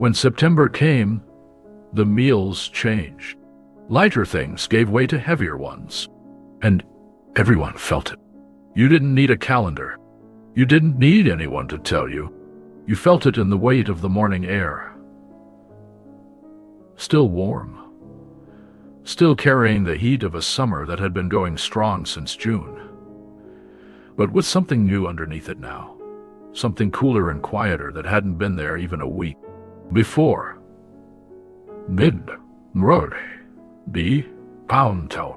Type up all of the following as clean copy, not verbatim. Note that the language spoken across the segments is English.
When September came, the meals changed. Lighter things gave way to heavier ones, and everyone felt it. You didn't need a calendar. You didn't need anyone to tell you. You felt it in the weight of the morning air. Still warm. Still carrying the heat of a summer that had been going strong since June. But with something new underneath it now. Something cooler and quieter that hadn't been there even a week before. Mid-road. B. Pound town.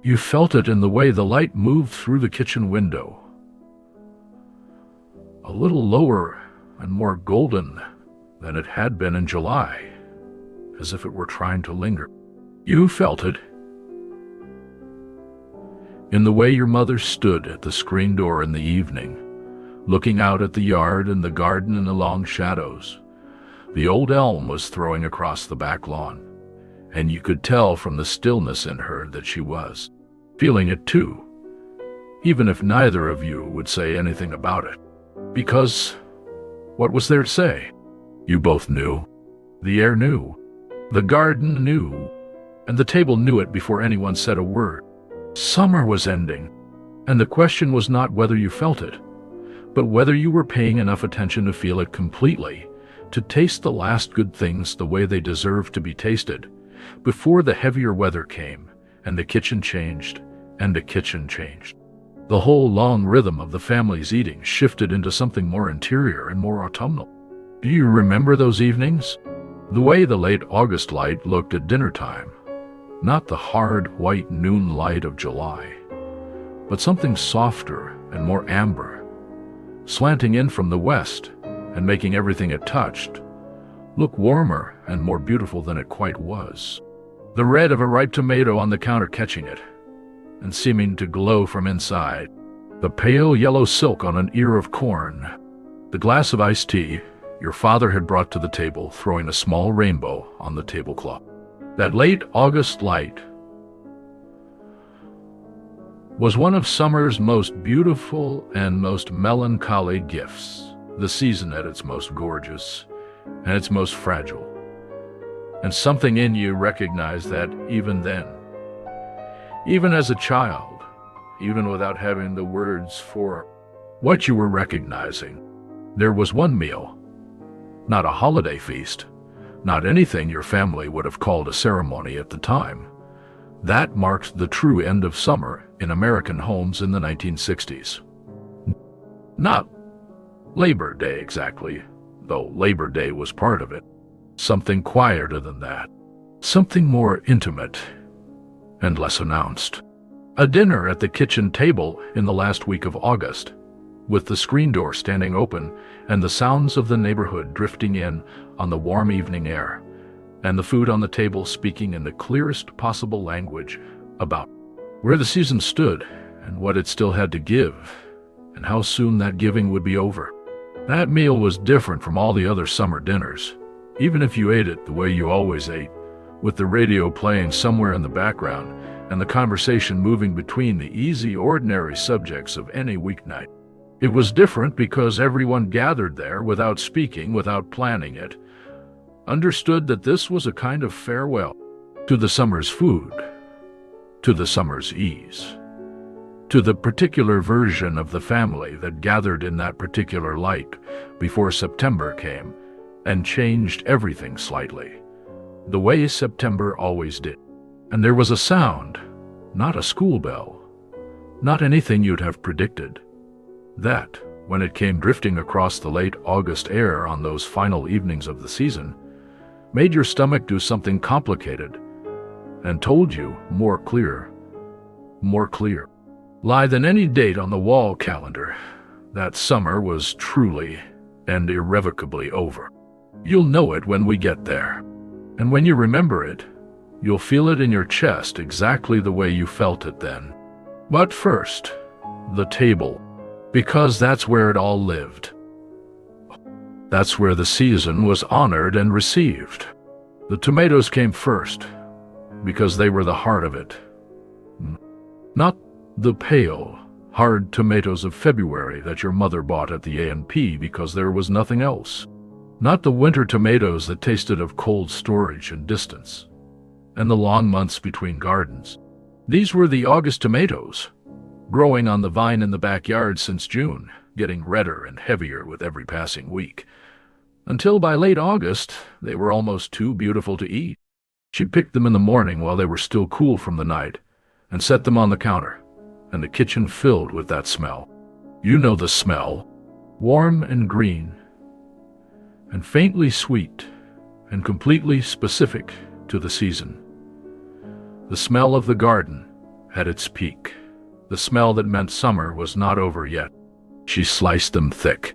You felt it in the way the light moved through the kitchen window. A little lower and more golden than it had been in July, as if it were trying to linger. You felt it in the way your mother stood at the screen door in the evening, looking out at the yard and the garden in the long shadows. The old elm was throwing across the back lawn, and you could tell from the stillness in her that she was feeling it too, even if neither of you would say anything about it. Because what was there to say? You both knew. The air knew. The garden knew. And the table knew it before anyone said a word. Summer was ending, and the question was not whether you felt it, but whether you were paying enough attention to feel it completely, to taste the last good things the way they deserved to be tasted, before the heavier weather came, and the kitchen changed, and the kitchen changed. The whole long rhythm of the family's eating shifted into something more interior and more autumnal. Do you remember those evenings? The way the late August light looked at dinner time. Not the hard, white noon light of July, but something softer and more amber, slanting in from the west and making everything it touched look warmer and more beautiful than it quite was. The red of a ripe tomato on the counter catching it, and seeming to glow from inside. The pale yellow silk on an ear of corn. The glass of iced tea your father had brought to the table, throwing a small rainbow on the tablecloth. That late August light was one of summer's most beautiful and most melancholy gifts, the season at its most gorgeous and its most fragile. And something in you recognized that even then, even as a child, even without having the words for what you were recognizing, there was one meal, not a holiday feast, not anything your family would have called a ceremony at the time. That marked the true end of summer in American homes in the 1960s. Not Labor Day exactly, though Labor Day was part of it. Something quieter than that. Something more intimate and less announced. A dinner at the kitchen table in the last week of August, with the screen door standing open and the sounds of the neighborhood drifting in on the warm evening air, and the food on the table speaking in the clearest possible language about where the season stood and what it still had to give, and how soon that giving would be over. That meal was different from all the other summer dinners, even if you ate it the way you always ate, with the radio playing somewhere in the background and the conversation moving between the easy, ordinary subjects of any weeknight. It was different because everyone gathered there without speaking, without planning it, understood that this was a kind of farewell to the summer's food, to the summer's ease, to the particular version of the family that gathered in that particular light before September came and changed everything slightly, the way September always did. And there was a sound, not a school bell, not anything you'd have predicted, that, when it came drifting across the late August air on those final evenings of the season, made your stomach do something complicated and told you more clear, lie than any date on the wall calendar, that summer was truly and irrevocably over. You'll know it when we get there, and when you remember it, you'll feel it in your chest exactly the way you felt it then. But first, the table, because that's where it all lived. That's where the season was honored and received. The tomatoes came first, because they were the heart of it. Not the pale, hard tomatoes of February that your mother bought at the A&P because there was nothing else. Not the winter tomatoes that tasted of cold storage and distance, and the long months between gardens. These were the August tomatoes, growing on the vine in the backyard since June, getting redder and heavier with every passing week, until by late August they were almost too beautiful to eat. She picked them in the morning while they were still cool from the night, and set them on the counter, and the kitchen filled with that smell. You know the smell, warm and green, and faintly sweet, and completely specific to the season. The smell of the garden at its peak, the smell that meant summer was not over yet. She sliced them thick.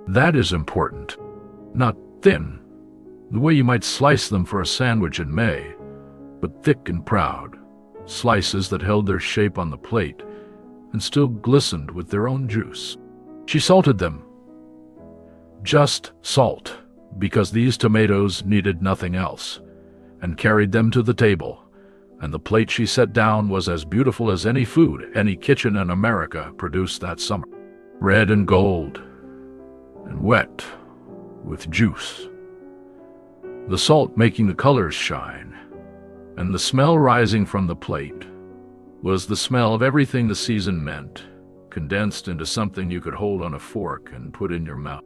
That is important. Not thin, the way you might slice them for a sandwich in May, but thick and proud, slices that held their shape on the plate and still glistened with their own juice. She salted them. Just salt, because these tomatoes needed nothing else, and carried them to the table, and the plate she set down was as beautiful as any food any kitchen in America produced that summer. Red and gold, and wet with juice. The salt making the colors shine, and the smell rising from the plate was the smell of everything the season meant, condensed into something you could hold on a fork and put in your mouth.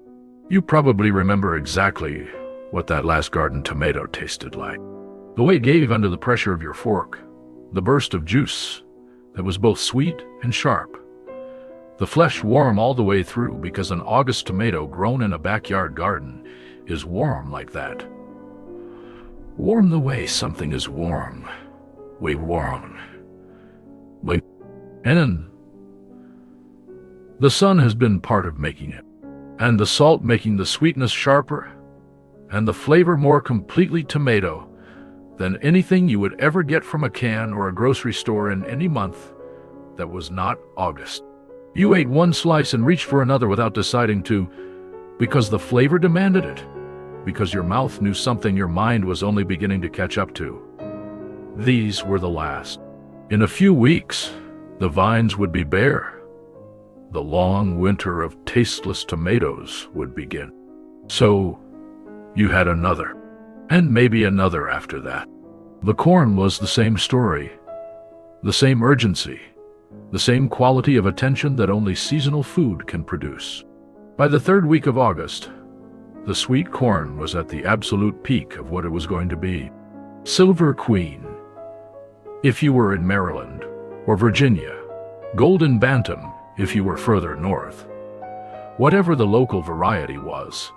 You probably remember exactly what that last garden tomato tasted like. The way it gave under the pressure of your fork, the burst of juice that was both sweet and sharp. The flesh warm all the way through, because an August tomato grown in a backyard garden is warm like that. Warm the way something is warm. Way warm. And the sun has been part of making it, and the salt making the sweetness sharper, and the flavor more completely tomato than anything you would ever get from a can or a grocery store in any month that was not August. You ate one slice and reached for another without deciding to, because the flavor demanded it, because your mouth knew something your mind was only beginning to catch up to. These were the last. In a few weeks, the vines would be bare. The long winter of tasteless tomatoes would begin. So, you had another, and maybe another after that. The corn was the same story, the same urgency, the same quality of attention that only seasonal food can produce. By the third week of August, the sweet corn was at the absolute peak of what it was going to be. Silver Queen, if you were in Maryland or Virginia, Golden Bantam if you were further north. Whatever the local variety was,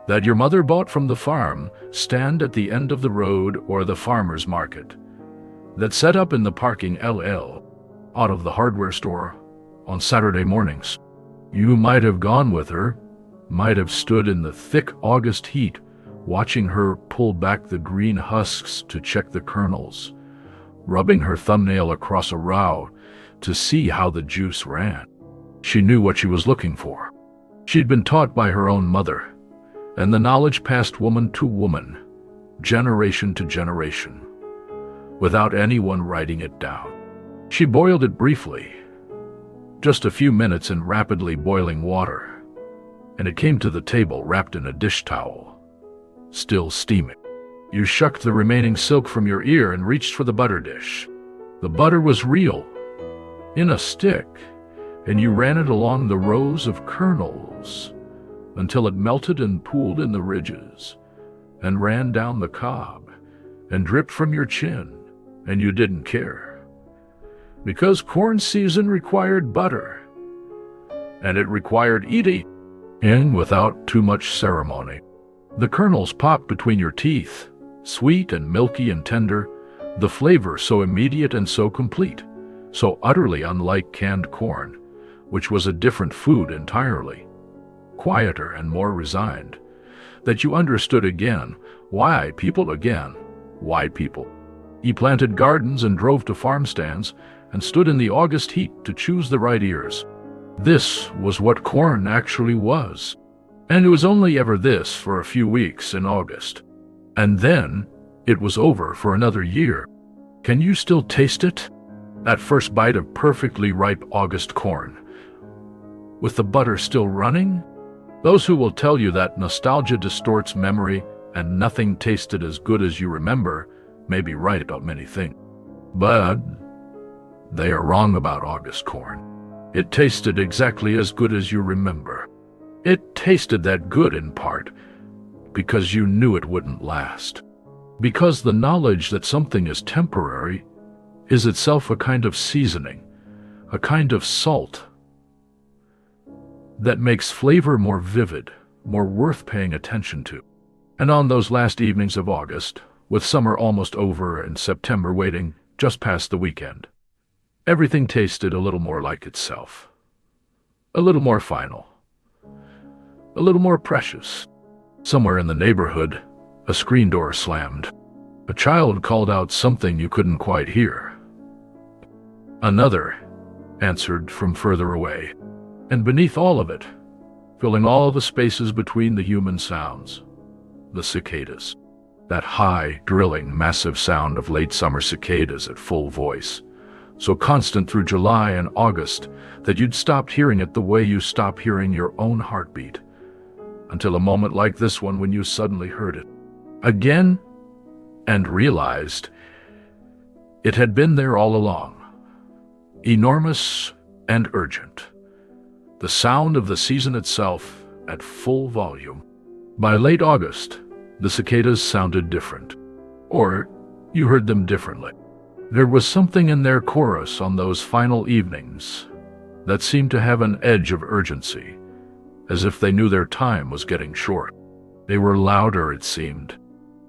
that your mother bought from the farm stand at the end of the road or the farmer's market, that set up in the parking LL out of the hardware store on Saturday mornings. You might have gone with her, might have stood in the thick August heat, watching her pull back the green husks to check the kernels, rubbing her thumbnail across a row to see how the juice ran. She knew what she was looking for. She'd been taught by her own mother, and the knowledge passed woman to woman, generation to generation, without anyone writing it down. She boiled it briefly, just a few minutes in rapidly boiling water, and it came to the table wrapped in a dish towel, still steaming. You shucked the remaining silk from your ear and reached for the butter dish. The butter was real, in a stick, and you ran it along the rows of kernels until it melted and pooled in the ridges, and ran down the cob, and dripped from your chin, and you didn't care. Because corn season required butter, and it required eating, and without too much ceremony. The kernels popped between your teeth, sweet and milky and tender, the flavor so immediate and so complete, so utterly unlike canned corn, which was a different food entirely, quieter and more resigned, that you understood again why people. He planted gardens and drove to farm stands and stood in the August heat to choose the right ears. This was what corn actually was. And it was only ever this for a few weeks in August. And then it was over for another year. Can you still taste it? That first bite of perfectly ripe August corn, with the butter still running, Those who will tell you that nostalgia distorts memory and nothing tasted as good as you remember may be right about many things. But they are wrong about August corn. It tasted exactly as good as you remember. It tasted that good in part because you knew it wouldn't last. Because the knowledge that something is temporary is itself a kind of seasoning, a kind of salt that makes flavor more vivid, more worth paying attention to. And on those last evenings of August, with summer almost over and September waiting just past the weekend, everything tasted a little more like itself, a little more final, a little more precious. Somewhere in the neighborhood, a screen door slammed. A child called out something you couldn't quite hear. Another answered from further away. And beneath all of it, filling all the spaces between the human sounds, the cicadas. That high, drilling, massive sound of late summer cicadas at full voice, so constant through July and August that you'd stopped hearing it the way you stop hearing your own heartbeat, until a moment like this one when you suddenly heard it again and realized it had been there all along, enormous and urgent. The sound of the season itself at full volume. By late August, the cicadas sounded different, or you heard them differently. There was something in their chorus on those final evenings that seemed to have an edge of urgency, as if they knew their time was getting short. They were louder, it seemed.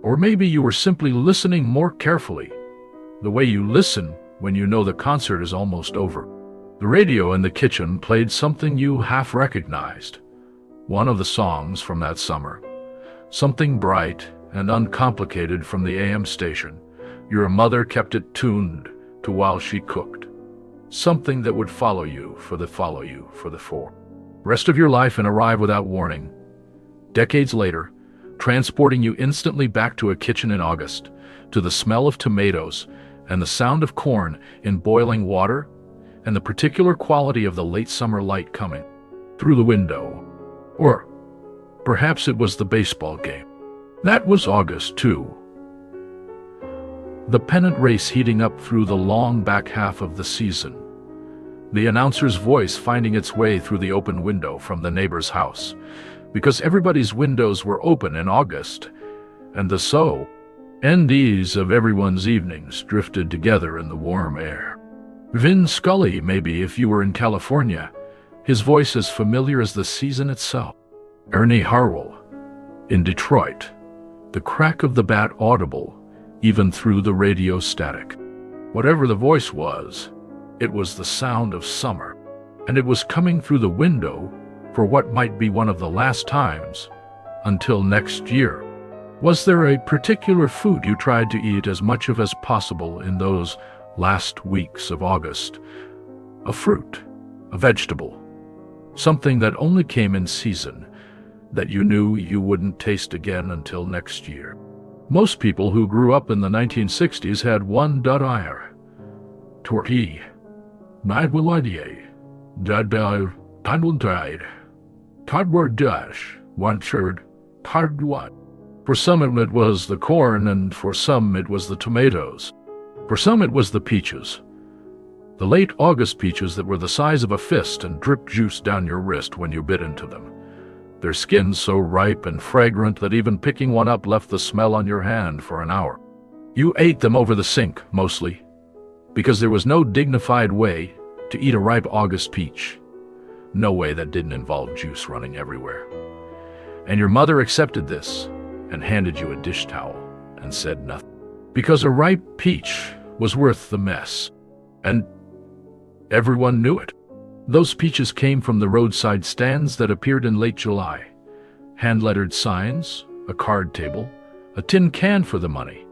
Or maybe you were simply listening more carefully, the way you listen when you know the concert is almost over. The radio in the kitchen played something you half recognized, one of the songs from that summer, something bright and uncomplicated from the AM station. Your mother kept it tuned to while she cooked, something that would follow you for the rest of your life and arrive without warning. Decades later, transporting you instantly back to a kitchen in August, to the smell of tomatoes and the sound of corn in boiling water, and the particular quality of the late summer light coming through the window. Or perhaps it was the baseball game. That was August, too. The pennant race heating up through the long back half of the season. The announcer's voice finding its way through the open window from the neighbor's house, because everybody's windows were open in August, and the so and these of everyone's evenings drifted together in the warm air. Vin Scully, maybe, if you were in California, his voice as familiar as the season itself. Ernie Harwell, in Detroit, the crack of the bat audible even through the radio static. Whatever the voice was, it was the sound of summer, and it was coming through the window for what might be one of the last times until next year. Was there a particular food you tried to eat as much of as possible in those last weeks of August? A fruit, a vegetable, something that only came in season, that you knew you wouldn't taste again until next year. Most people who grew up in the 1960s had one dudire. Torti, Nidwiladier, Dudbel, Tundwildide, Todward Dash, one third, Tardwad. For some it was the corn, and for some it was the tomatoes. For some it was the peaches. The late August peaches that were the size of a fist and dripped juice down your wrist when you bit into them. Their skins so ripe and fragrant that even picking one up left the smell on your hand for an hour. You ate them over the sink, mostly, because there was no dignified way to eat a ripe August peach. No way that didn't involve juice running everywhere. And your mother accepted this and handed you a dish towel and said nothing. Because a ripe peach was worth the mess. And everyone knew it. Those peaches came from the roadside stands that appeared in late July. Hand-lettered signs, a card table, a tin can for the money.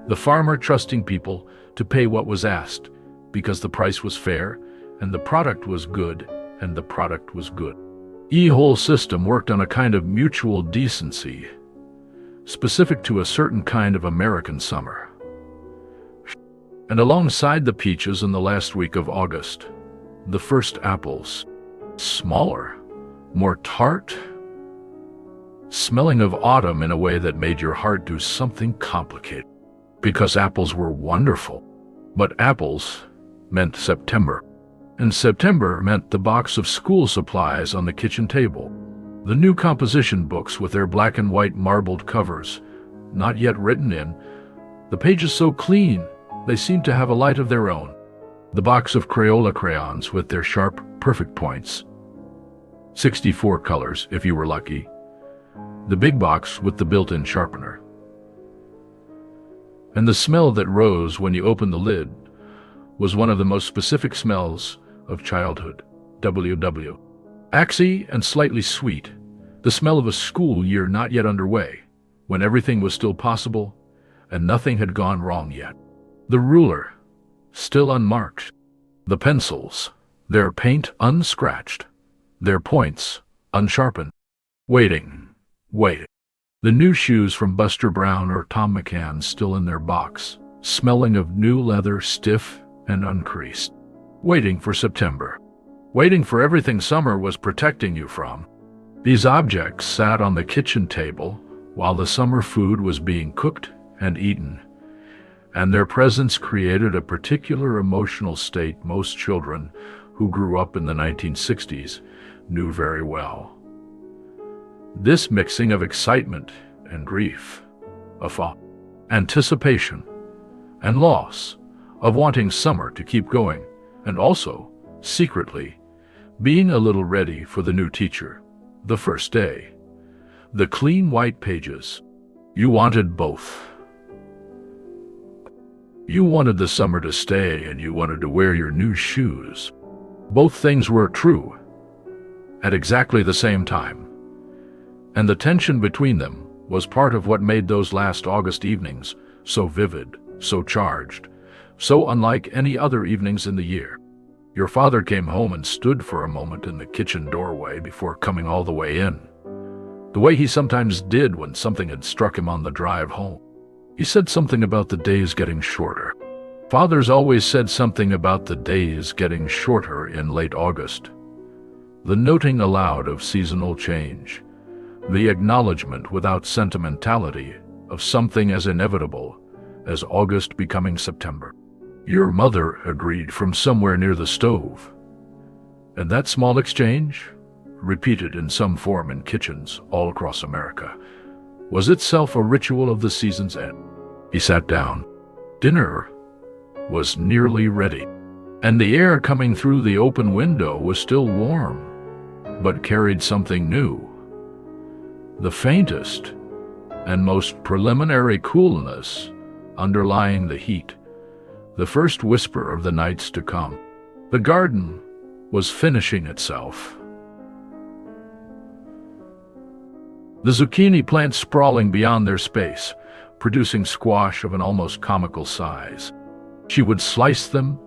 The farmer trusting people to pay what was asked, because the price was fair, and the product was good, and the product was good. The whole system worked on a kind of mutual decency, specific to a certain kind of American summer. And alongside the peaches in the last week of August, the first apples, smaller, more tart, smelling of autumn in a way that made your heart do something complicated. Because apples were wonderful, but apples meant September. And September meant the box of school supplies on the kitchen table, the new composition books with their black and white marbled covers, not yet written in, the pages so clean they seemed to have a light of their own, the box of Crayola crayons with their sharp, perfect points, 64 colors if you were lucky, the big box with the built-in sharpener. And the smell that rose when you opened the lid was one of the most specific smells of childhood. WW. Axy and slightly sweet, the smell of a school year not yet underway, when everything was still possible and nothing had gone wrong yet. The ruler, still unmarked. The pencils, their paint unscratched, their points unsharpened. Waiting. The new shoes from Buster Brown or Tom McCann still in their box, smelling of new leather, stiff and uncreased. Waiting for September. Waiting for everything summer was protecting you from. These objects sat on the kitchen table while the summer food was being cooked and eaten, and their presence created a particular emotional state most children who grew up in the 1960s knew very well. This mixing of excitement and grief, of anticipation and loss, of wanting summer to keep going, and also, secretly, being a little ready for the new teacher, the first day, the clean white pages. You wanted both. You wanted the summer to stay and you wanted to wear your new shoes. Both things were true at exactly the same time. And the tension between them was part of what made those last August evenings so vivid, so charged, so unlike any other evenings in the year. Your father came home and stood for a moment in the kitchen doorway before coming all the way in, the way he sometimes did when something had struck him on the drive home. He said something about the days getting shorter. Fathers always said something about the days getting shorter in late August. The noting aloud of seasonal change, the acknowledgement without sentimentality of something as inevitable as August becoming September. Your mother agreed from somewhere near the stove. And that small exchange, repeated in some form in kitchens all across America, was itself a ritual of the season's end. He sat down. Dinner was nearly ready, and the air coming through the open window was still warm, but carried something new. The faintest and most preliminary coolness underlying the heat, the first whisper of the nights to come. The garden was finishing itself. The zucchini plants sprawling beyond their space, producing squash of an almost comical size. She would slice them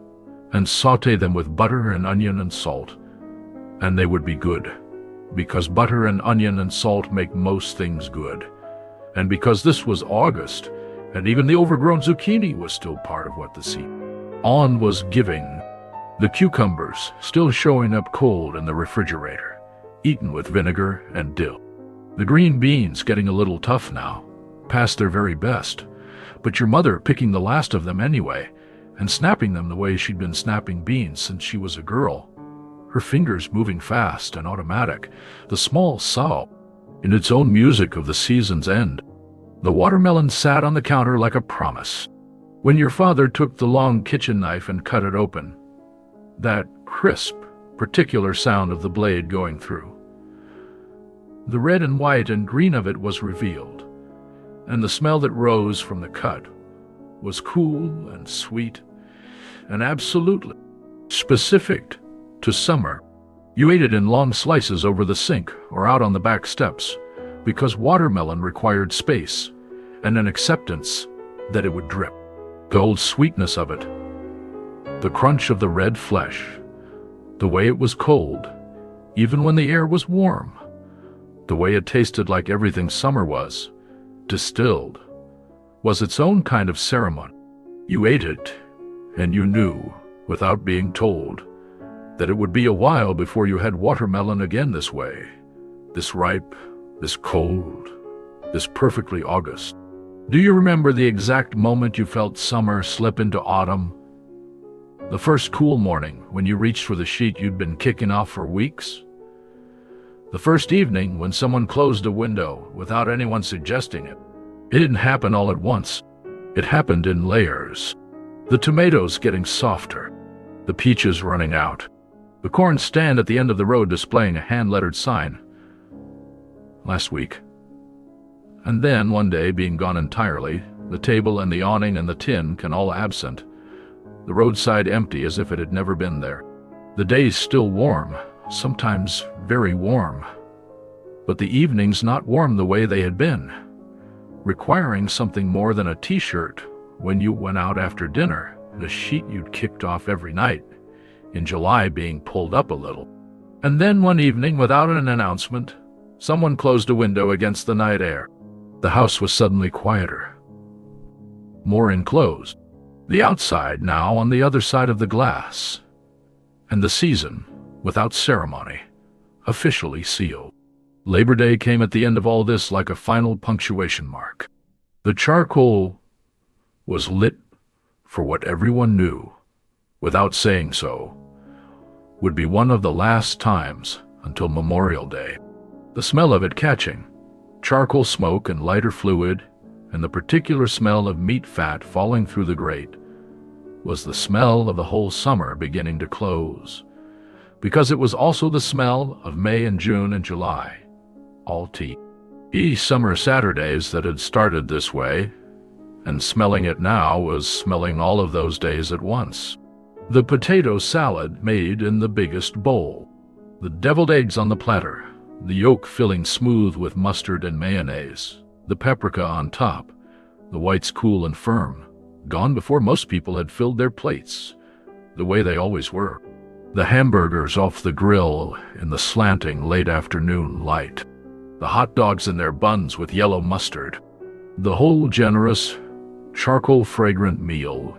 and saute them with butter and onion and salt, and they would be good. Because butter and onion and salt make most things good. And because this was August, and even the overgrown zucchini was still part of what the season was giving. The cucumbers still showing up cold in the refrigerator, eaten with vinegar and dill. The green beans getting a little tough now, past their very best, but your mother picking the last of them anyway, and snapping them the way she'd been snapping beans since she was a girl. Her fingers moving fast and automatic, the small sob in its own music of the season's end. The watermelon sat on the counter like a promise. When your father took the long kitchen knife and cut it open, that crisp, particular sound of the blade going through. The red and white and green of it was revealed, and the smell that rose from the cut was cool and sweet and absolutely specific to summer. You ate it in long slices over the sink or out on the back steps because watermelon required space and an acceptance that it would drip. The old sweetness of it, the crunch of the red flesh, the way it was cold, even when the air was warm, the way it tasted like everything summer was, distilled, was its own kind of ceremony. You ate it, and you knew, without being told, that it would be a while before you had watermelon again this way, this ripe, this cold, this perfectly August. Do you remember the exact moment you felt summer slip into autumn? The first cool morning when you reached for the sheet you'd been kicking off for weeks? The first evening when someone closed a window without anyone suggesting it? It didn't happen all at once. It happened in layers. The tomatoes getting softer, the peaches running out, the corn stand at the end of the road displaying a hand-lettered sign. Last week. And then, one day being gone entirely, the table and the awning and the tin can all absent, the roadside empty as if it had never been there. The days still warm, sometimes very warm, but the evenings not warm the way they had been, requiring something more than a t-shirt when you went out after dinner, the sheet you'd kicked off every night, in July being pulled up a little. And then one evening, without an announcement, someone closed a window against the night air. The house was suddenly quieter, more enclosed. The outside now on the other side of the glass, and the season, without ceremony, officially sealed. Labor Day came at the end of all this like a final punctuation mark. The charcoal was lit for what everyone knew, without saying so, would be one of the last times until Memorial Day. The smell of it catching, charcoal smoke and lighter fluid, and the particular smell of meat fat falling through the grate, was the smell of the whole summer beginning to close, because it was also the smell of May and June and July, all tea. Summer Saturdays that had started this way, and smelling it now was smelling all of those days at once. The potato salad made in the biggest bowl, the deviled eggs on the platter, the yolk filling smooth with mustard and mayonnaise, the paprika on top, the whites cool and firm, gone before most people had filled their plates, the way they always were. The hamburgers off the grill in the slanting late afternoon light, the hot dogs in their buns with yellow mustard, the whole generous, charcoal-fragrant meal,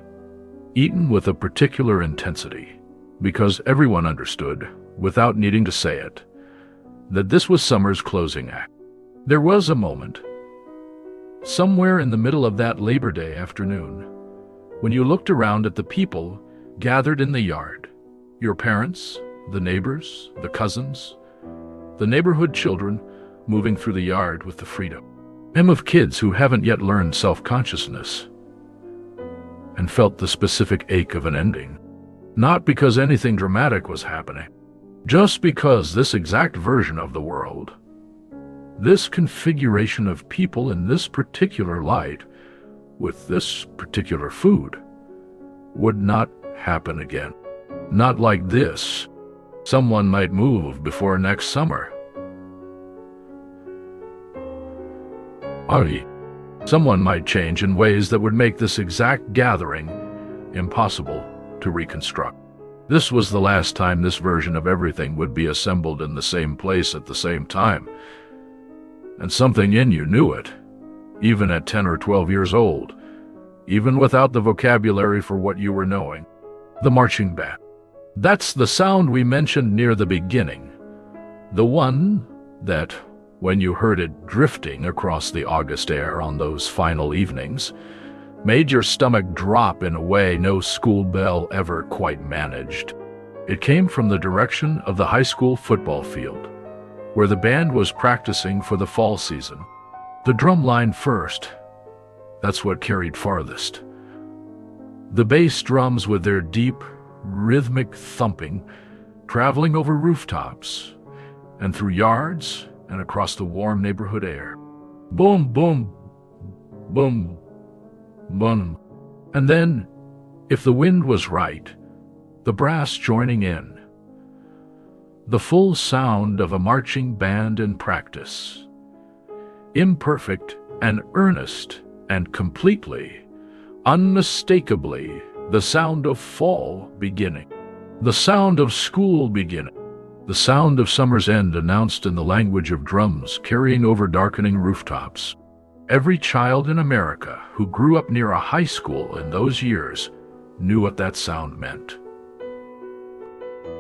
eaten with a particular intensity, because everyone understood, without needing to say it, that this was summer's closing act. There was a moment, somewhere in the middle of that Labor Day afternoon, when you looked around at the people gathered in the yard, your parents, the neighbors, the cousins, the neighborhood children moving through the yard with the freedom of kids who haven't yet learned self-consciousness, and felt the specific ache of an ending. Not because anything dramatic was happening, just because this exact version of the world, this configuration of people in this particular light, with this particular food, would not happen again. Not like this. Someone might move before next summer. Someone might change in ways that would make this exact gathering impossible to reconstruct. This was the last time this version of everything would be assembled in the same place at the same time. And something in you knew it, even at 10 or 12 years old, even without the vocabulary for what you were knowing. The marching band. That's the sound we mentioned near the beginning. The one that, when you heard it drifting across the August air on those final evenings, made your stomach drop in a way no school bell ever quite managed. It came from the direction of the high school football field, where the band was practicing for the fall season. The drum line first, that's what carried farthest. The bass drums with their deep, rhythmic thumping, traveling over rooftops, and through yards, and across the warm neighborhood air. Boom, boom, boom, boom. And then, if the wind was right, the brass joining in. The full sound of a marching band in practice. Imperfect and earnest and completely, unmistakably, the sound of fall beginning. The sound of school beginning. The sound of summer's end announced in the language of drums carrying over darkening rooftops. Every child in America who grew up near a high school in those years knew what that sound meant.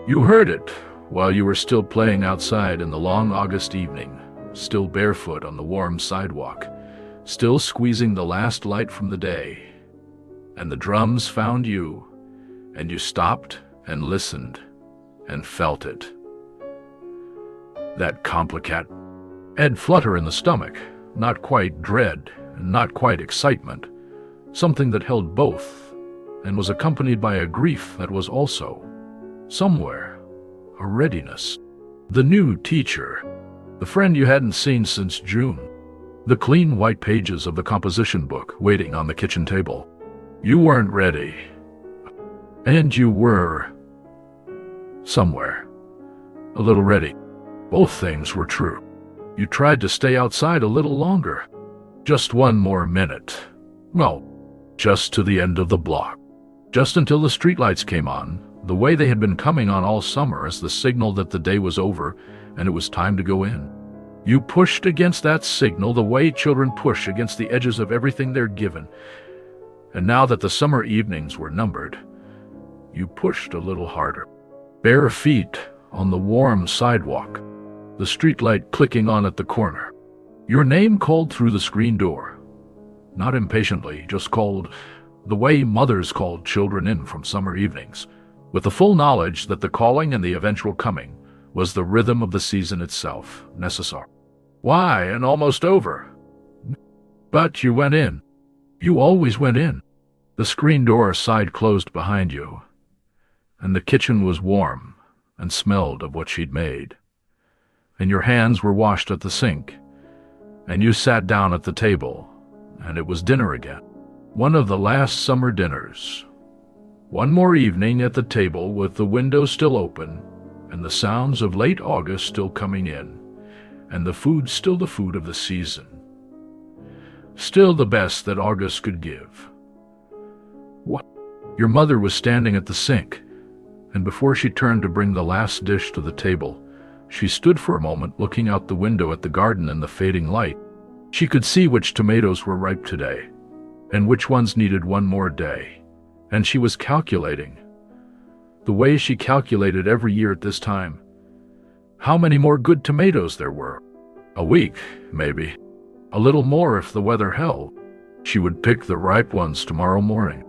You heard it while you were still playing outside in the long August evening, still barefoot on the warm sidewalk, still squeezing the last light from the day. And the drums found you, and you stopped and listened and felt it. That complicated Ed flutter in the stomach, not quite dread and not quite excitement, something that held both and was accompanied by a grief that was also, somewhere, a readiness. The new teacher, the friend you hadn't seen since June, the clean white pages of the composition book waiting on the kitchen table. You weren't ready. And you were, somewhere, a little ready. Both things were true. You tried to stay outside a little longer. Just one more minute. Well, just to the end of the block. Just until the streetlights came on, the way they had been coming on all summer as the signal that the day was over and it was time to go in. You pushed against that signal the way children push against the edges of everything they're given. And now that the summer evenings were numbered, you pushed a little harder. Bare feet on the warm sidewalk, the streetlight clicking on at the corner. Your name called through the screen door. Not impatiently, just called the way mothers called children in from summer evenings, with the full knowledge that the calling and the eventual coming was the rhythm of the season itself, necessary. Why, and almost over. But you went in. You always went in. The screen door side closed behind you, and the kitchen was warm and smelled of what she'd made. And your hands were washed at the sink, and you sat down at the table, and it was dinner again. One of the last summer dinners. One more evening at the table with the window still open, and the sounds of late August still coming in, and the food still the food of the season. Still the best that August could give. What? Your mother was standing at the sink, and before she turned to bring the last dish to the table, she stood for a moment looking out the window at the garden and the fading light. She could see which tomatoes were ripe today, and which ones needed one more day, and she was calculating, the way she calculated every year at this time, how many more good tomatoes there were. A week, maybe. A little more if the weather held. She would pick the ripe ones tomorrow morning,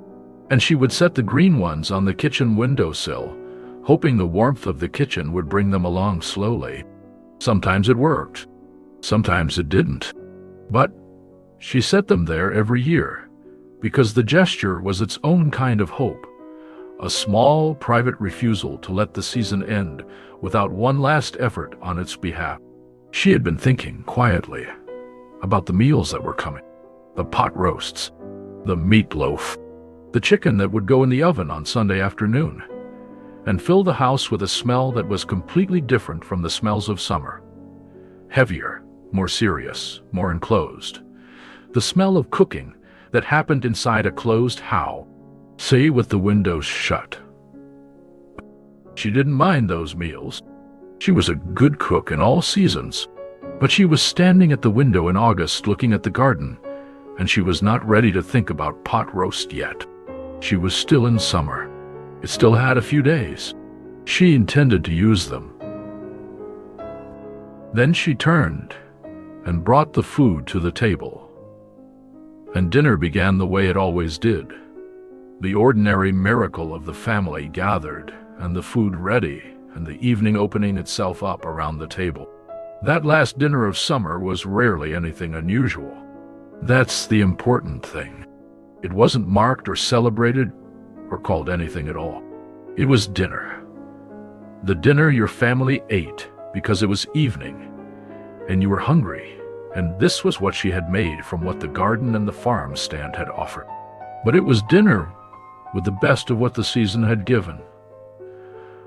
and she would set the green ones on the kitchen windowsill, hoping the warmth of the kitchen would bring them along slowly. Sometimes it worked. Sometimes it didn't. But she set them there every year, because the gesture was its own kind of hope, a small private refusal to let the season end without one last effort on its behalf. She had been thinking quietly about the meals that were coming, the pot roasts, the meatloaf, the chicken that would go in the oven on Sunday afternoon, and fill the house with a smell that was completely different from the smells of summer. Heavier, more serious, more enclosed. The smell of cooking that happened inside a closed house, say with the windows shut. She didn't mind those meals. She was a good cook in all seasons, but she was standing at the window in August looking at the garden, and she was not ready to think about pot roast yet. She was still in summer. It still had a few days. She intended to use them. Then she turned and brought the food to the table. And dinner began the way it always did. The ordinary miracle of the family gathered, and the food ready, and the evening opening itself up around the table. That last dinner of summer was rarely anything unusual. That's the important thing. It wasn't marked or celebrated or called anything at all. It was dinner. The dinner your family ate because it was evening, and you were hungry, and this was what she had made from what the garden and the farm stand had offered. But it was dinner with the best of what the season had given.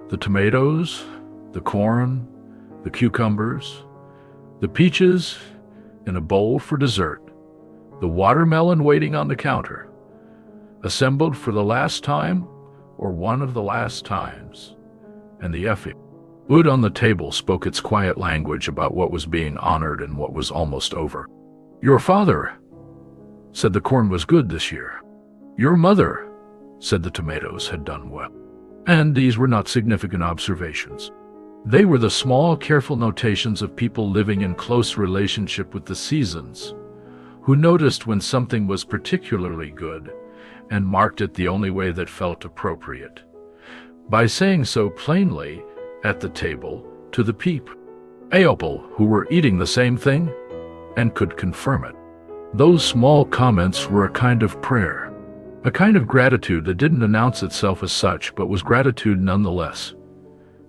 The tomatoes, the corn, the cucumbers, the peaches in a bowl for dessert, the watermelon waiting on the counter, assembled for the last time or one of the last times, and the effie. Wood on the table spoke its quiet language about what was being honored and what was almost over. Your father said the corn was good this year. Your mother said the tomatoes had done well. And these were not significant observations. They were the small, careful notations of people living in close relationship with the seasons, who noticed when something was particularly good and marked it the only way that felt appropriate, by saying so plainly at the table to the people who were eating the same thing and could confirm it. Those small comments were a kind of prayer, a kind of gratitude that didn't announce itself as such, but was gratitude nonetheless,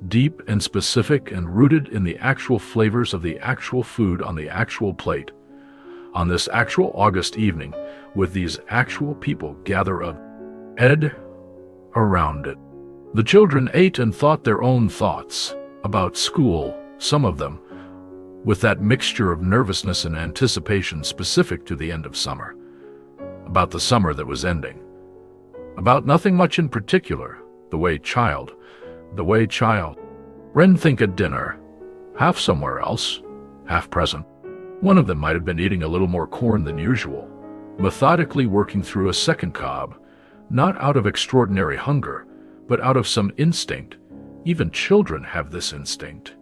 deep and specific and rooted in the actual flavors of the actual food on the actual plate, on this actual August evening, with these actual people gathered around it. The children ate and thought their own thoughts about school, some of them, with that mixture of nervousness and anticipation specific to the end of summer, about the summer that was ending, about nothing much in particular, the way child, Ren think at dinner, half somewhere else, half present. One of them might have been eating a little more corn than usual, methodically working through a second cob, not out of extraordinary hunger, but out of some instinct. Even children have this instinct,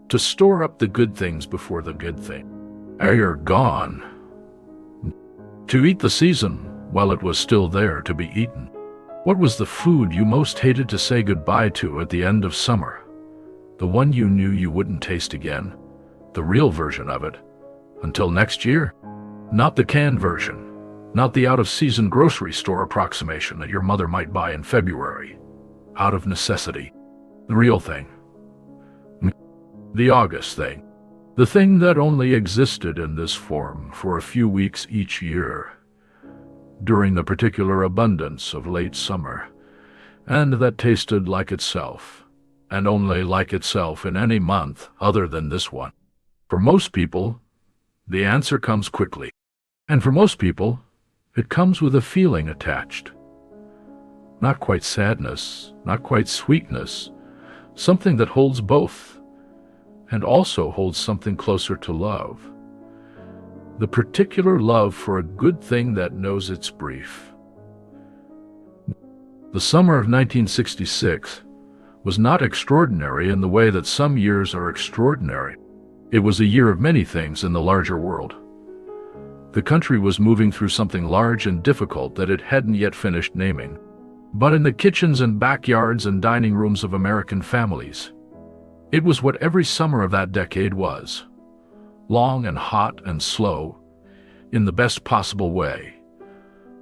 to store up the good things before the good thing are gone, to eat the season while it was still there to be eaten. What was the food you most hated to say goodbye to at the end of summer? The one you knew you wouldn't taste again, the real version of it, until next year? Not the canned version, not the out-of-season grocery store approximation that your mother might buy in February, out of necessity. The real thing. The August thing. The thing that only existed in this form for a few weeks each year, during the particular abundance of late summer, and that tasted like itself, and only like itself in any month other than this one. For most people, the answer comes quickly, and for most people, it comes with a feeling attached. Not quite sadness, not quite sweetness, something that holds both, and also holds something closer to love. The particular love for a good thing that knows its brief. The summer of 1966 was not extraordinary in the way that some years are extraordinary. It was a year of many things in the larger world. The country was moving through something large and difficult that it hadn't yet finished naming. But in the kitchens and backyards and dining rooms of American families, it was what every summer of that decade was. Long and hot and slow, in the best possible way,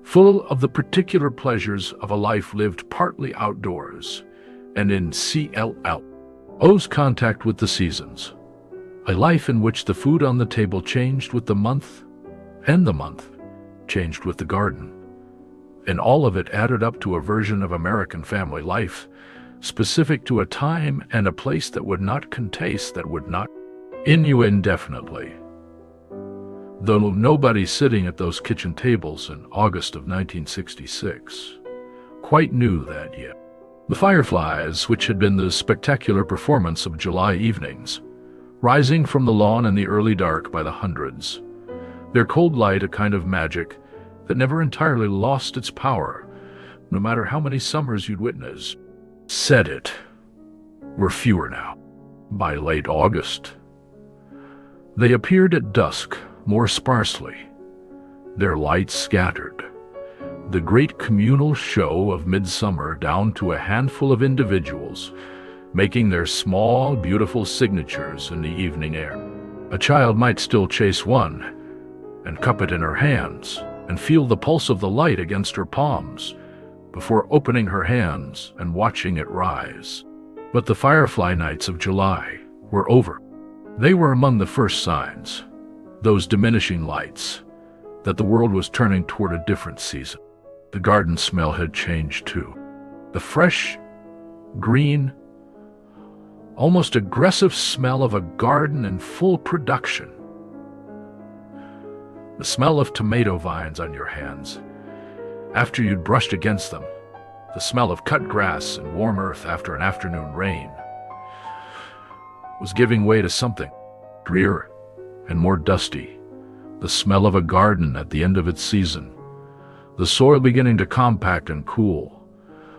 full of the particular pleasures of a life lived partly outdoors and in CLLO's contact with the seasons. A life in which the food on the table changed with the month, and the month changed with the garden. And all of it added up to a version of American family life, specific to a time and a place that would not contaste, that would not you indefinitely. Though nobody sitting at those kitchen tables in August of 1966 quite knew that yet. The fireflies, which had been the spectacular performance of July evenings, rising from the lawn in the early dark by the hundreds, their cold light a kind of magic that never entirely lost its power, no matter how many summers you'd witnessed, were fewer now. By late August, they appeared at dusk more sparsely, their lights scattered, the great communal show of midsummer down to a handful of individuals making their small, beautiful signatures in the evening air. A child might still chase one and cup it in her hands and feel the pulse of the light against her palms before opening her hands and watching it rise. But the firefly nights of July were over. They were among the first signs, those diminishing lights, that the world was turning toward a different season. The garden smell had changed too. The fresh, green, almost aggressive smell of a garden in full production. The smell of tomato vines on your hands after you'd brushed against them. The smell of cut grass and warm earth after an afternoon rain was giving way to something drear and more dusty. The smell of a garden at the end of its season. The soil beginning to compact and cool.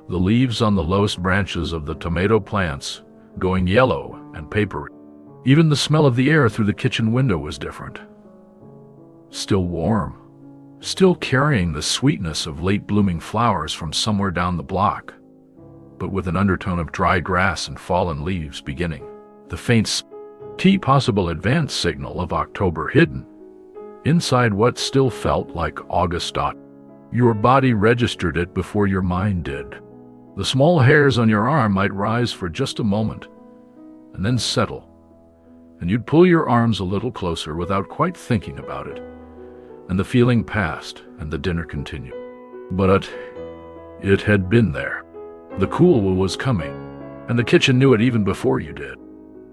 The leaves on the lowest branches of the tomato plants going yellow and papery. Even the smell of the air through the kitchen window was different. Still warm, still carrying the sweetness of late-blooming flowers from somewhere down the block, but with an undertone of dry grass and fallen leaves beginning. The faint, key possible advance signal of October hidden inside what still felt like August. Your body registered it before your mind did. The small hairs on your arm might rise for just a moment and then settle, and you'd pull your arms a little closer without quite thinking about it, and the feeling passed and the dinner continued. But it had been there. The cool was coming, and the kitchen knew it even before you did.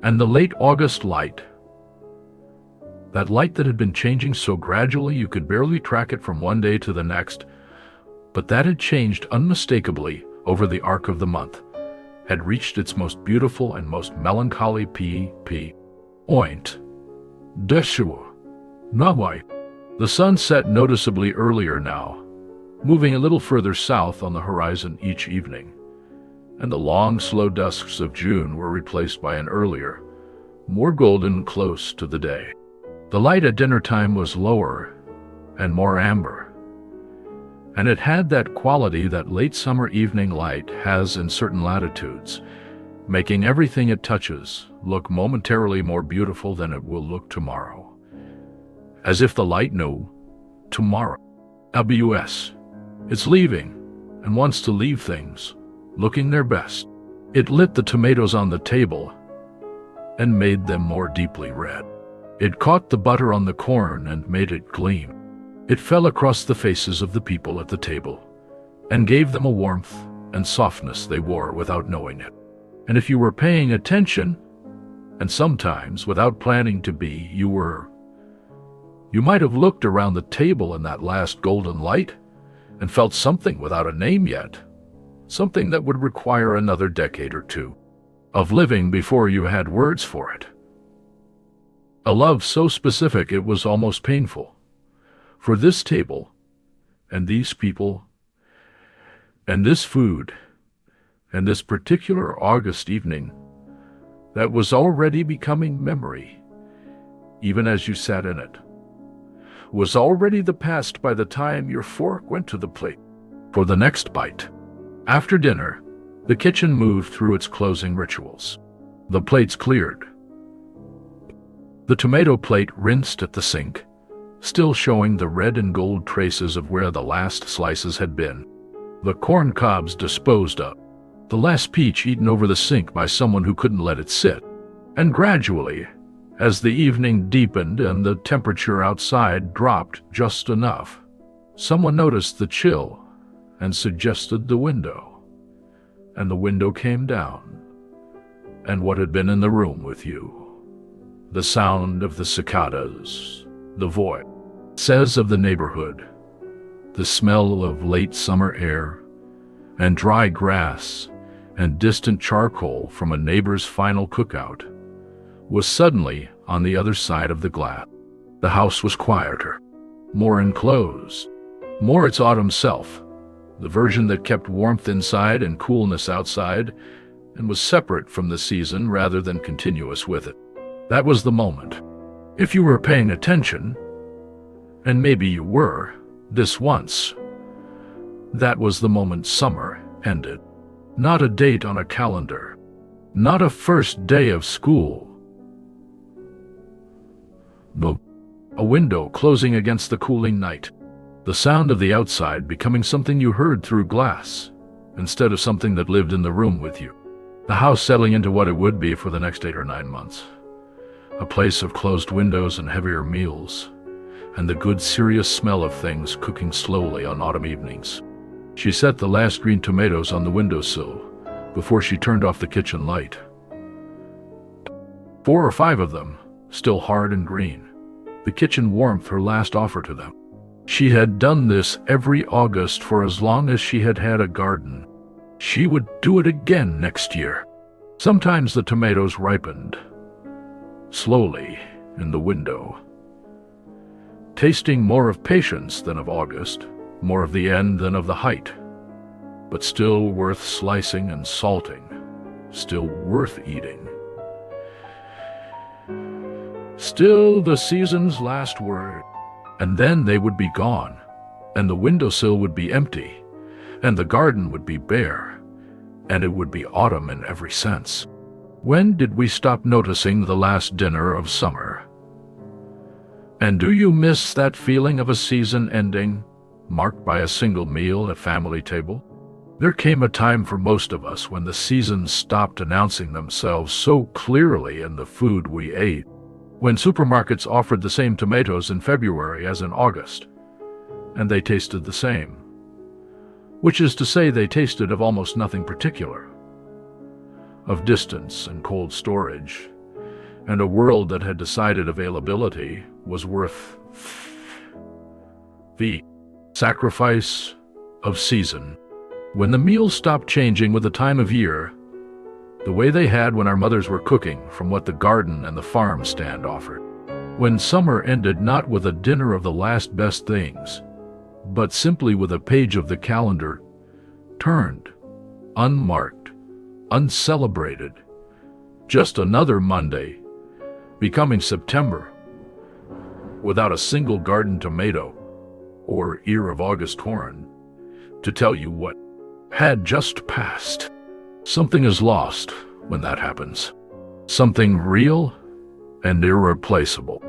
And the late August light, that light that had been changing so gradually you could barely track it from one day to the next, but that had changed unmistakably over the arc of the month, had reached its most beautiful and most melancholy point. Deshua, Nawai. The sun set noticeably earlier now, moving a little further south on the horizon each evening, and the long, slow dusks of June were replaced by an earlier, more golden close to the day. The light at dinner time was lower and more amber, and it had that quality that late summer evening light has in certain latitudes, making everything it touches look momentarily more beautiful than it will look tomorrow. As if the light knew, tomorrow, ABUS, it's leaving, and wants to leave things looking their best. It lit the tomatoes on the table and made them more deeply red. It caught the butter on the corn and made it gleam. It fell across the faces of the people at the table and gave them a warmth and softness they wore without knowing it. And if you were paying attention, and sometimes without planning to be, you might have looked around the table in that last golden light and felt something without a name yet, something that would require another decade or two of living before you had words for it. A love so specific it was almost painful. For this table, and these people, and this food, and this particular August evening, that was already becoming memory, even as you sat in it, was already the past by the time your fork went to the plate for the next bite. After dinner, the kitchen moved through its closing rituals. The plates cleared. The tomato plate rinsed at the sink, still showing the red and gold traces of where the last slices had been. The corn cobs disposed of. The last peach eaten over the sink by someone who couldn't let it sit. And gradually, as the evening deepened and the temperature outside dropped just enough, someone noticed the chill and suggested the window. And the window came down, and what had been in the room with you. The sound of the cicadas, the voices of the neighborhood, the smell of late summer air, and dry grass, and distant charcoal from a neighbor's final cookout, was suddenly on the other side of the glass. The house was quieter, more enclosed, more its autumn self, the version that kept warmth inside and coolness outside, and was separate from the season rather than continuous with it. That was the moment. If you were paying attention, and maybe you were, this once, that was the moment summer ended. Not a date on a calendar, not a first day of school, but a window closing against the cooling night. The sound of the outside becoming something you heard through glass, instead of something that lived in the room with you. The house settling into what it would be for the next 8 or 9 months. A place of closed windows and heavier meals, and the good serious smell of things cooking slowly on autumn evenings. She set the last green tomatoes on the windowsill before she turned off the kitchen light. 4 or 5 of them, still hard and green, the kitchen warmth her last offer to them. She had done this every August for as long as she had had a garden. She would do it again next year. Sometimes the tomatoes ripened, slowly, in the window, tasting more of patience than of August, more of the end than of the height, but still worth slicing and salting, still worth eating. Still the season's last word. And then they would be gone, and the windowsill would be empty, and the garden would be bare, and it would be autumn in every sense. When did we stop noticing the last dinner of summer? And do you miss that feeling of a season ending, marked by a single meal at family table? There came a time for most of us when the seasons stopped announcing themselves so clearly in the food we ate. When supermarkets offered the same tomatoes in February as in August, and they tasted the same. Which is to say, they tasted of almost nothing particular. Of distance and cold storage, and a world that had decided availability was worth the sacrifice of season. When the meals stopped changing with the time of year, the way they had when our mothers were cooking from what the garden and the farm stand offered. When summer ended not with a dinner of the last best things, but simply with a page of the calendar turned, unmarked, uncelebrated, just another Monday, becoming September, without a single garden tomato or ear of August corn to tell you what had just passed. Something is lost when that happens. Something real and irreplaceable.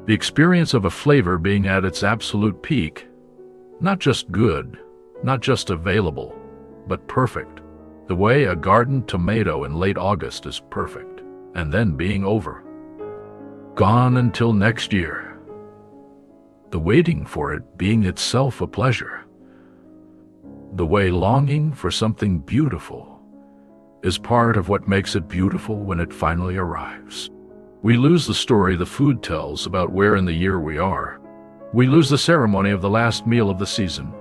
The experience of a flavor being at its absolute peak, not just good, not just available, but perfect. The way a garden tomato in late August is perfect, and then being over. Gone until next year. The waiting for it being itself a pleasure. The way longing for something beautiful is part of what makes it beautiful when it finally arrives. We lose the story the food tells about where in the year we are. We lose the ceremony of the last meal of the season,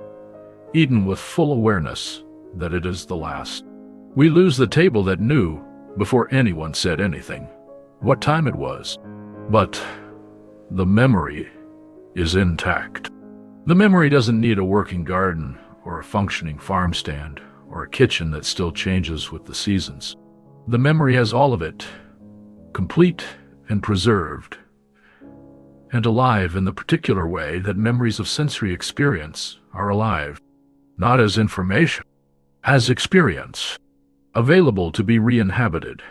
eaten with full awareness that it is the last. We lose the table that knew, before anyone said anything, what time it was. But the memory is intact. The memory doesn't need a working garden or a functioning farm stand or a kitchen that still changes with the seasons. The memory has all of it, complete and preserved, and alive in the particular way that memories of sensory experience are alive, not as information, as experience, available to be re-inhabited,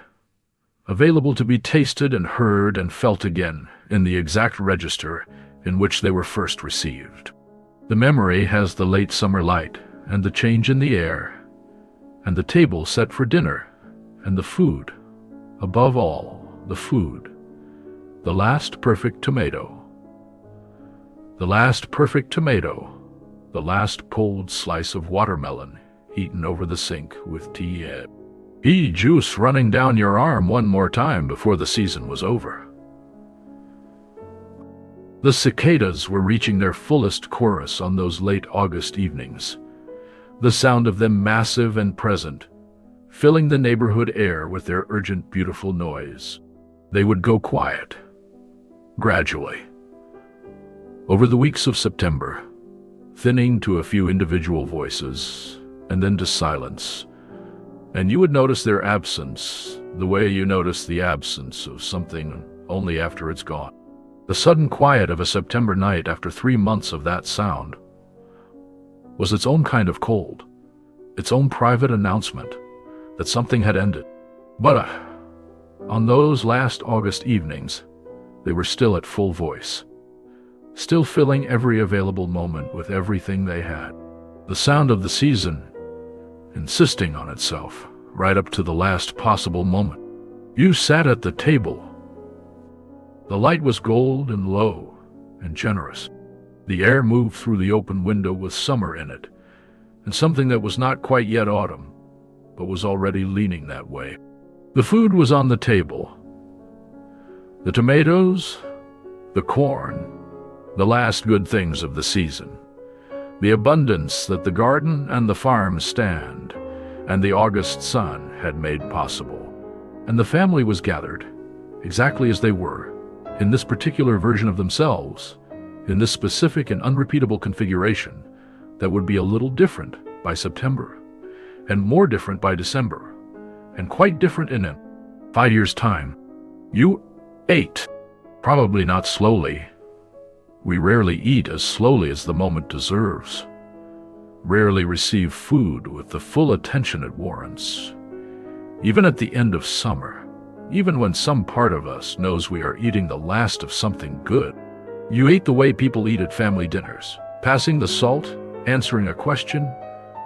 available to be tasted and heard and felt again in the exact register in which they were first received. The memory has the late summer light and the change in the air, and the table set for dinner, and the food, above all, the food, the last perfect tomato, the last perfect tomato, the last cold slice of watermelon eaten over the sink with pea juice running down your arm one more time before the season was over. The cicadas were reaching their fullest chorus on those late August evenings, the sound of them massive and present, filling the neighborhood air with their urgent, beautiful noise. They would go quiet, gradually, over the weeks of September, thinning to a few individual voices, and then to silence. And you would notice their absence, the way you notice the absence of something only after it's gone. The sudden quiet of a September night after 3 months of that sound was its own kind of cold, its own private announcement that something had ended. But on those last August evenings, they were still at full voice, still filling every available moment with everything they had. The sound of the season insisting on itself right up to the last possible moment. You sat at the table. The light was gold and low and generous. The air moved through the open window with summer in it, and something that was not quite yet autumn, but was already leaning that way. The food was on the table. The tomatoes, the corn, the last good things of the season, the abundance that the garden and the farm stand and the August sun had made possible. And the family was gathered, exactly as they were, in this particular version of themselves, in this specific and unrepeatable configuration that would be a little different by September, and more different by December, and quite different in 5 years' time. You ate Probably not slowly. We rarely eat as slowly as the moment deserves, rarely receive food with the full attention it warrants. Even at the end of summer, even when some part of us knows we are eating the last of something good, you ate the way people eat at family dinners, passing the salt, answering a question,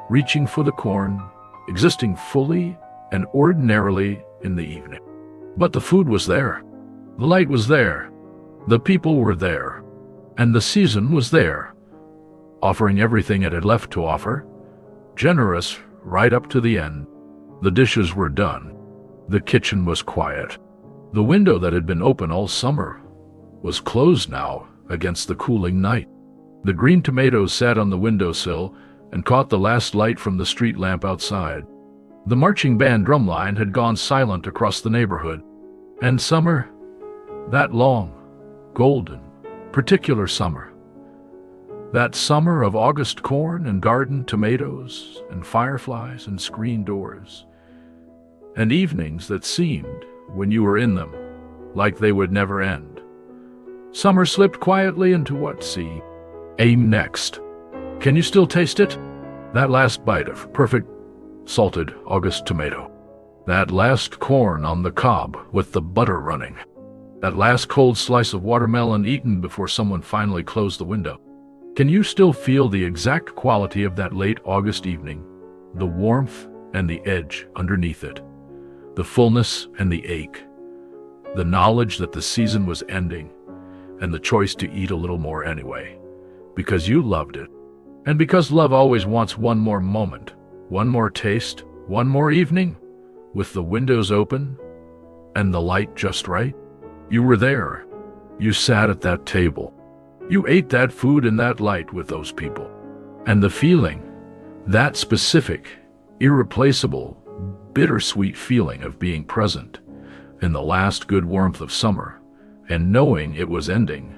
reaching for the corn, existing fully and ordinarily in the evening. But the food was there, the light was there, the people were there, and the season was there, offering everything it had left to offer, generous right up to the end. The dishes were done. The kitchen was quiet. The window that had been open all summer was closed now against the cooling night. The green tomatoes sat on the windowsill and caught the last light from the street lamp outside. The marching band drumline had gone silent across the neighborhood. And summer, that long, golden, particular summer, that summer of August corn and garden tomatoes and fireflies and screen doors, and evenings that seemed, when you were in them, like they would never end. Summer slipped quietly into what came next. Can you still taste it? That last bite of perfect, salted August tomato. That last corn on the cob with the butter running. That last cold slice of watermelon eaten before someone finally closed the window. Can you still feel the exact quality of that late August evening, the warmth and the edge underneath it, the fullness and the ache, the knowledge that the season was ending, and the choice to eat a little more anyway, because you loved it, and because love always wants one more moment, one more taste, one more evening, with the windows open and the light just right? You were there. You sat at that table. You ate that food in that light with those people. And the feeling, that specific, irreplaceable, bittersweet feeling of being present in the last good warmth of summer and knowing it was ending,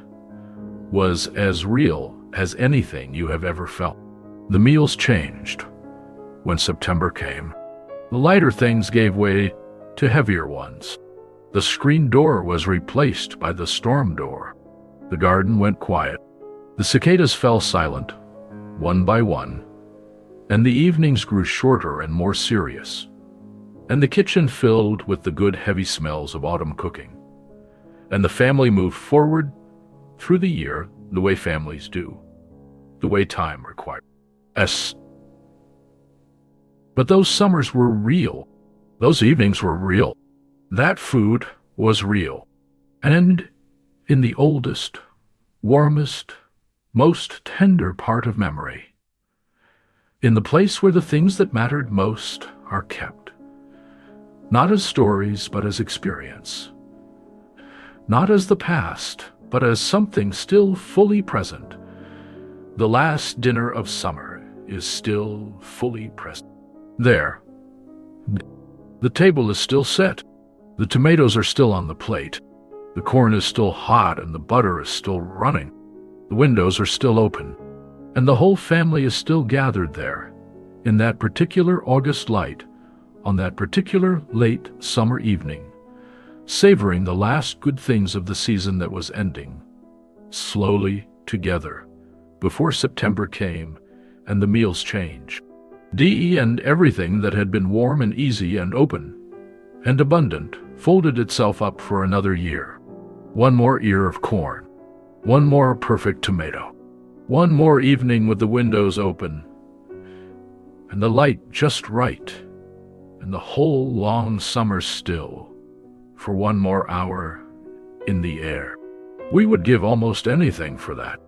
was as real as anything you have ever felt. The meals changed when September came. The lighter things gave way to heavier ones. The screen door was replaced by the storm door. The garden went quiet. The cicadas fell silent, one by one, and the evenings grew shorter and more serious, and the kitchen filled with the good heavy smells of autumn cooking. And the family moved forward through the year the way families do, the way time requires. But those summers were real. Those evenings were real. That food was real. And in the oldest, warmest, most tender part of memory, in the place where the things that mattered most are kept, not as stories, but as experience, not as the past, but as something still fully present. The last dinner of summer is still fully present. There, the table is still set. The tomatoes are still on the plate. The corn is still hot and the butter is still running. The windows are still open, and the whole family is still gathered there, in that particular August light, on that particular late summer evening, savoring the last good things of the season that was ending, slowly together, before September came and the meals changed. And everything that had been warm and easy and open and abundant folded itself up for another year. One more ear of corn, one more perfect tomato, one more evening with the windows open and the light just right, and the whole long summer still for one more hour in the air. We would give almost anything for that.